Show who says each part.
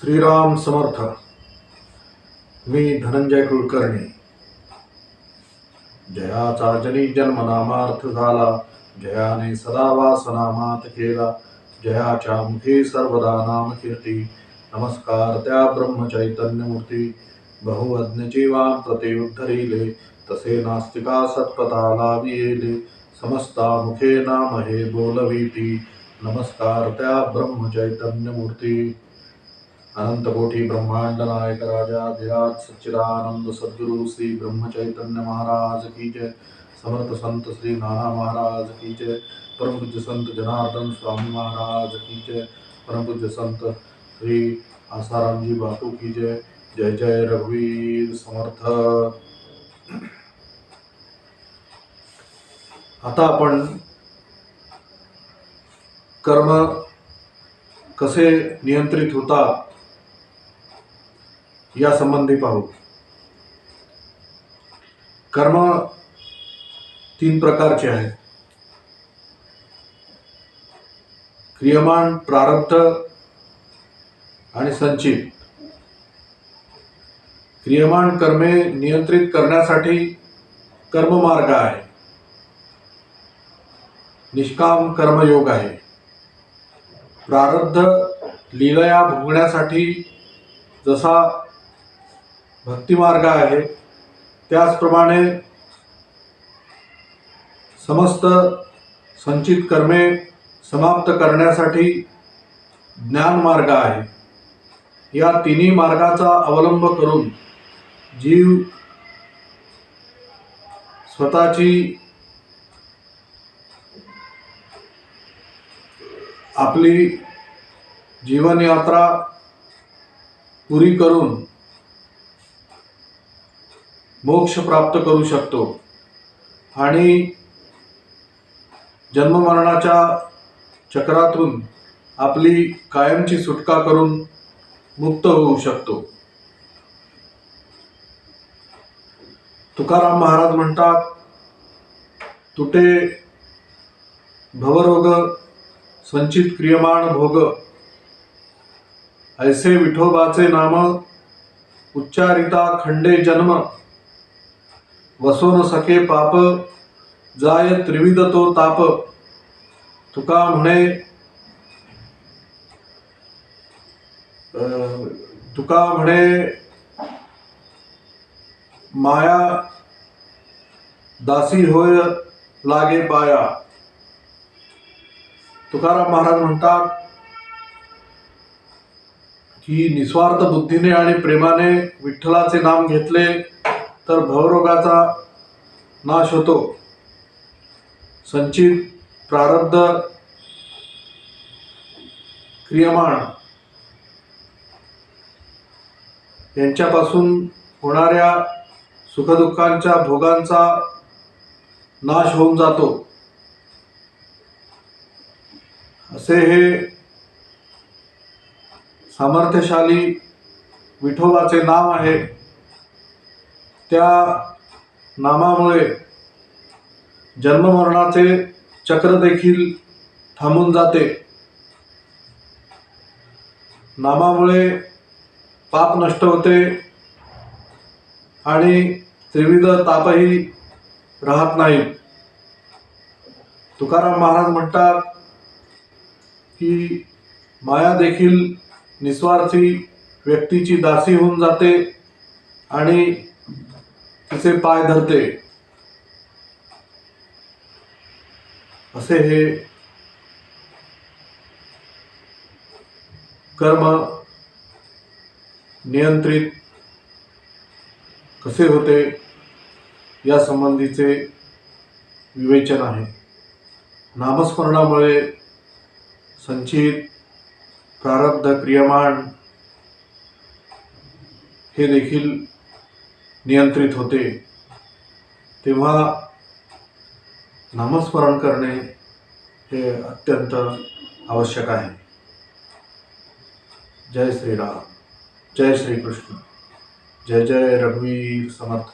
Speaker 1: श्रीराम समर्थ. मी धनंजय कुलकर्णी. जयाचा जनी जन्म नामार्थ झाला, जयाने सदा वासनामात केला, जयाच्या मुखी सर्वदा नाम कीर्ती. नमस्कार त्या ब्रह्मचैतन्य मूर्ती, बहुअज्ञ जीवां प्रति उद्धरिले, तसे नास्तिका सत्पथा लाविले, समस्ता मुखे नाम हे बोलवीती. नमस्कार त्या ब्रह्मचैतन्य मूर्ती. अनंत कोटी ब्रह्मांड नायक राजाधिराज सच्चिदानंद सद्गुरु श्री ब्रह्मचैतन्य महाराज की जय. समर्थ संत श्री नाना महाराज की जय. परम पूज्य संत जनार्दन स्वामी महाराज की जय. परम पूज्य संत श्री आसाराम जी बापू की जय. जय जय रघुवीर समर्थ. आता आपण कर्म कसे नियंत्रित होतात या संबंधी पाहू. कर्म तीन प्रकारचे आहेत: क्रियमाण, प्रारब्ध आणि संचित. क्रियमाण कर्मे नियंत्रित करण्यासाठी कर्ममार्ग आहे, निष्काम कर्मयोग आहे. प्रारब्ध लीलया भोगण्यासाठी जसा भक्तिमार्ग आहे, त्याचप्रमाणे समस्त संचित कर्मे समाप्त करण्यासाठी ज्ञान मार्ग आहे. या तिन्ही मार्गाचा अवलंब करून जीव स्वतःची आपली जीवनयात्रा पुरी करून मोक्ष प्राप्त करू शकतो आणि जन्ममरणाच्या चक्रातून आपली कायमची सुटका करून मुक्त होऊ शकतो. तुकाराम महाराज म्हणतात, तुटे भवरोग संचित क्रियमाण भोग, ऐसे विठोबाचे नाम उच्चारिता खंडे जन्म, वसो न सके पाप, जाय त्रिविध तो ताप. तुका म्हणे माया दासी होय लागे पाया. तुकाराम महाराज म्हणतात की निस्वार्थ बुद्धीने आणि प्रेमाने विठ्ठलाचे नाम घेतले तर भवरोगाचा नाश होतो. संचित, प्रारब्ध, क्रियमाण यांच्यापासून होणाऱ्या सुखदुःखांच्या भोगांचा नाश होऊन जातो. असे हे सामर्थ्यशाली विठोबाचे नाम आहे. त्या नामामुळे जन्ममरणाचे चक्र देखील थांबून जाते. नामामुळे पाप नष्ट होते आणि त्रिविध तापही राहत नाहीत. तुकाराम महाराज म्हणतात की माया देखील निस्वार्थी व्यक्तीची दासी होऊन जाते आणि तिचे पाय धरते. असे हे कर्म नियंत्रित कसे होते या संबंधीचे विवेचन आहे. नामस्मरणामुळे संचित, प्रारब्ध, क्रियमाण हे देखील नियंत्रित होते. तेव्हा नामस्मरण करणे हे अत्यंत आवश्यक आहे. जय श्रीराम, जय श्री कृष्ण, जय जय रघुवीर समर्थ.